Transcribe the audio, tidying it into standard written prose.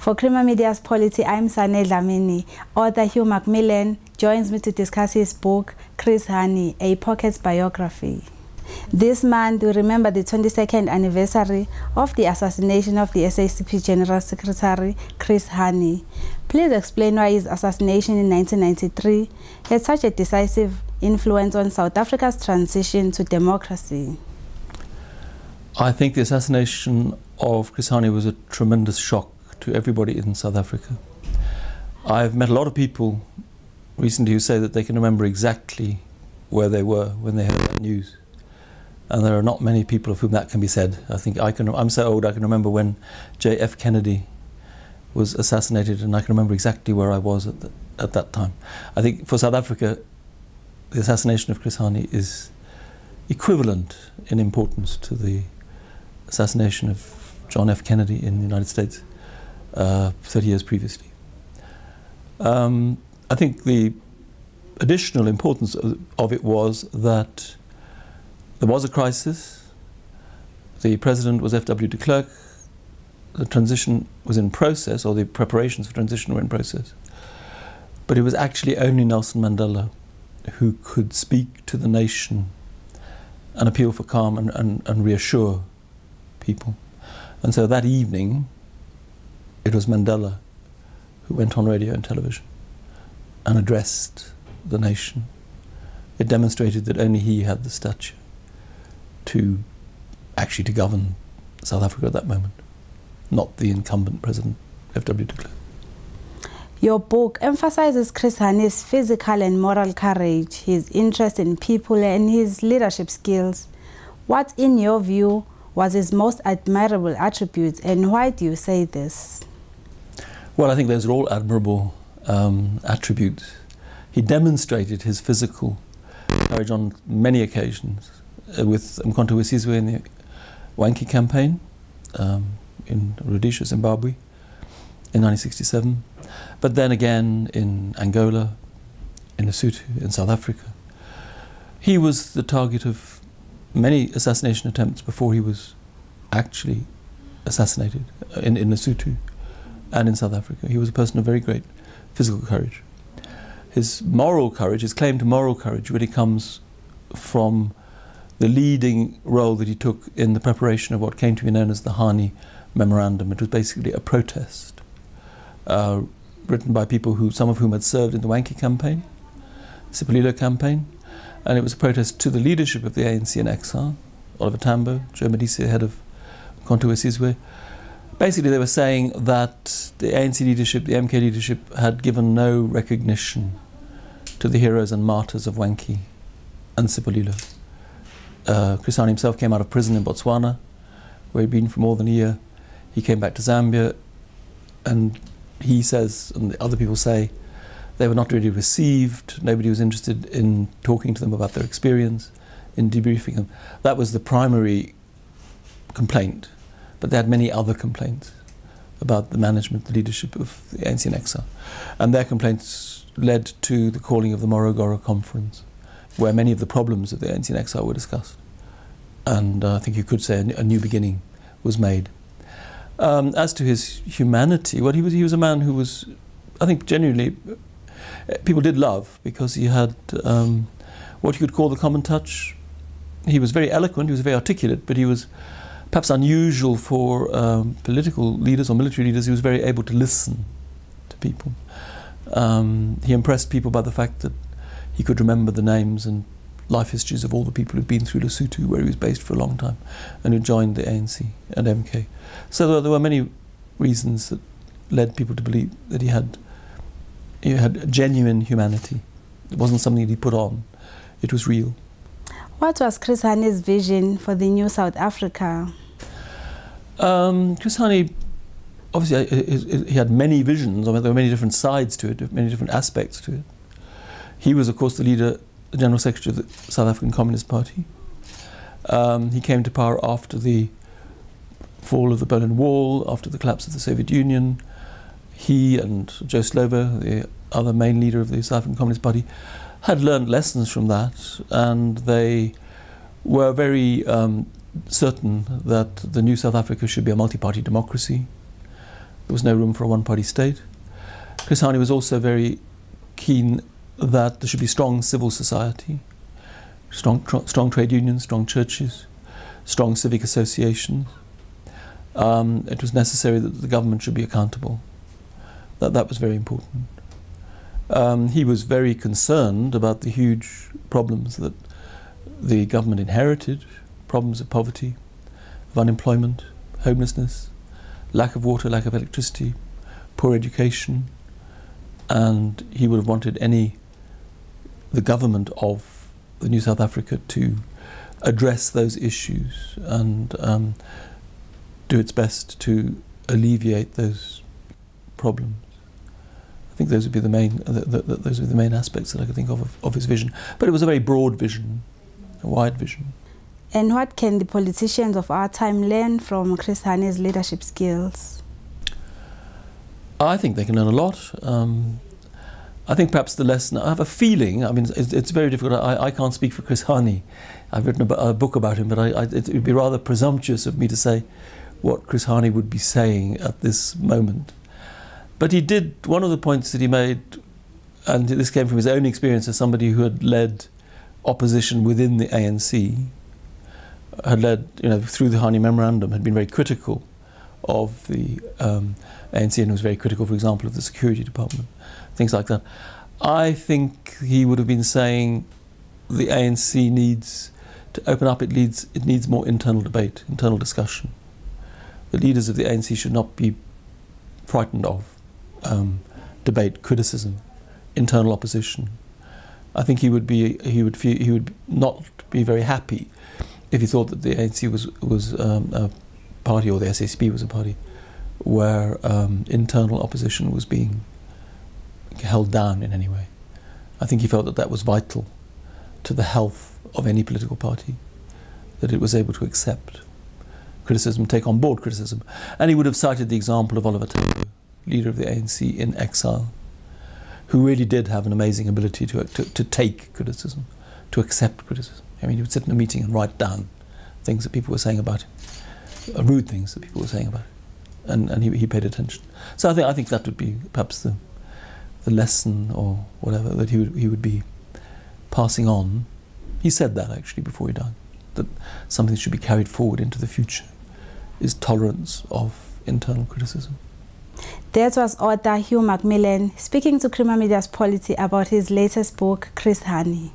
For Creamer Media's Polity, I'm Sane Dlamini. Author Hugh Macmillan joins me to discuss his book, Chris Hani, A Pocket's Biography. This month, we remember the 22nd anniversary of the assassination of the SACP General Secretary, Chris Hani. Please explain why his assassination in 1993 had such a decisive influence on South Africa's transition to democracy. I think the assassination of Chris Hani was a tremendous shock to everybody in South Africa. I've met a lot of people recently who say that they can remember exactly where they were when they heard that news. And there are not many people of whom that can be said. I think I'm so old I can remember when J.F. Kennedy was assassinated, and I can remember exactly where I was at that time. I think for South Africa, the assassination of Chris Hani is equivalent in importance to the assassination of John F. Kennedy in the United States 30 years previously. I think the additional importance of it was that there was a crisis. The president was F.W. de Klerk. The transition was in process, or the preparations for transition were in process. But it was actually only Nelson Mandela who could speak to the nation and appeal for calm and reassure people. And so that evening, it was Mandela who went on radio and television and addressed the nation. It demonstrated that only he had the stature to govern South Africa at that moment, not the incumbent president, F.W. de Klerk. Your book emphasizes Chris Hani's physical and moral courage, his interest in people, and his leadership skills. What, in your view, was his most admirable attributes, and why do you say this? Well, I think those are all admirable attributes. He demonstrated his physical courage on many occasions with Mkhonto we Sizwe in the Wankie campaign in Rhodesia, Zimbabwe in 1967, but then again in Angola, in Lesotho, in South Africa. He was the target of many assassination attempts before he was actually assassinated in Lesotho and in South Africa. He was a person of very great physical courage. His moral courage, his claim to moral courage, really comes from the leading role that he took in the preparation of what came to be known as the Hani Memorandum. It was basically a protest written by people some of whom had served in the Wankie campaign, Sipililo campaign, and it was a protest to the leadership of the ANC in exile, Oliver Tambo, Joe Medici, head of Mkhonto we Sizwe. Basically, they were saying that the ANC leadership, the MK leadership, had given no recognition to the heroes and martyrs of Wankie and Sipililo. Chris Hani himself came out of prison in Botswana, where he'd been for more than a year. He came back to Zambia, and he says, and the other people say, they were not really received. Nobody was interested in talking to them about their experience, in debriefing them. That was the primary complaint. But they had many other complaints about the management, the leadership of the ANC in exile. And their complaints led to the calling of the Morogoro Conference, where many of the problems of the ANC in exile were discussed. And I think you could say a new beginning was made. As to his humanity, well, he was a man who was, I think, genuinely, people did love, because he had what you could call the common touch. He was very eloquent, he was very articulate, but he was perhaps unusual for political leaders or military leaders. He was very able to listen to people. He impressed people by the fact that he could remember the names and life histories of all the people who'd been through Lesotho, where he was based for a long time, and who joined the ANC and MK. So there were many reasons that led people to believe that he had genuine humanity. It wasn't something that he put on, it was real. What was Chris Hani's vision for the new South Africa? Chris Hani, obviously, he had many visions. I mean, there were many different sides to it, many different aspects to it. He was, of course, the leader, the General Secretary of the South African Communist Party. He came to power after the fall of the Berlin Wall, after the collapse of the Soviet Union. He and Joe Slovo, the other main leader of the South African Communist Party, had learned lessons from that, and they were very certain that the new South Africa should be a multi-party democracy, There was no room for a one-party state. Chris Hani was also very keen that there should be strong civil society, strong trade unions, strong churches, strong civic associations. It was necessary that the government should be accountable. That was very important. He was very concerned about the huge problems that the government inherited, problems of poverty, of unemployment, homelessness, lack of water, lack of electricity, poor education, and he would have wanted the government of the New South Africa to address those issues and do its best to alleviate those problems. I think those would be the main aspects that I could think of his vision. But it was a very broad vision, a wide vision. And what can the politicians of our time learn from Chris Hani's leadership skills? I think they can learn a lot. I think perhaps the lesson, I have a feeling, I mean, it's very difficult. I can't speak for Chris Hani. I've written a book about him, but it would be rather presumptuous of me to say what Chris Hani would be saying at this moment. But he did, one of the points that he made, and this came from his own experience as somebody who had led opposition within the ANC, had led, through the Hani Memorandum, had been very critical of the ANC and was very critical, for example, of the Security Department, things like that. I think he would have been saying the ANC needs to open up, it needs more internal debate, internal discussion. The leaders of the ANC should not be frightened of debate, criticism, internal opposition. I think he would not be very happy if he thought that the ANC was a party, or the SSP was a party, where internal opposition was being held down in any way. I think he felt that that was vital to the health of any political party, that it was able to accept criticism, take on board criticism. And he would have cited the example of Oliver Tambo, leader of the ANC in exile, who really did have an amazing ability to take criticism, to accept criticism. I mean, he would sit in a meeting and write down things that people were saying about him, rude things that people were saying about him, and he paid attention. So I think that would be perhaps the lesson, or whatever, that he would be passing on. He said that actually before he died, that something that should be carried forward into the future is tolerance of internal criticism. That was author Hugh Macmillan speaking to Creamer Media's Polity about his latest book, Chris Hani.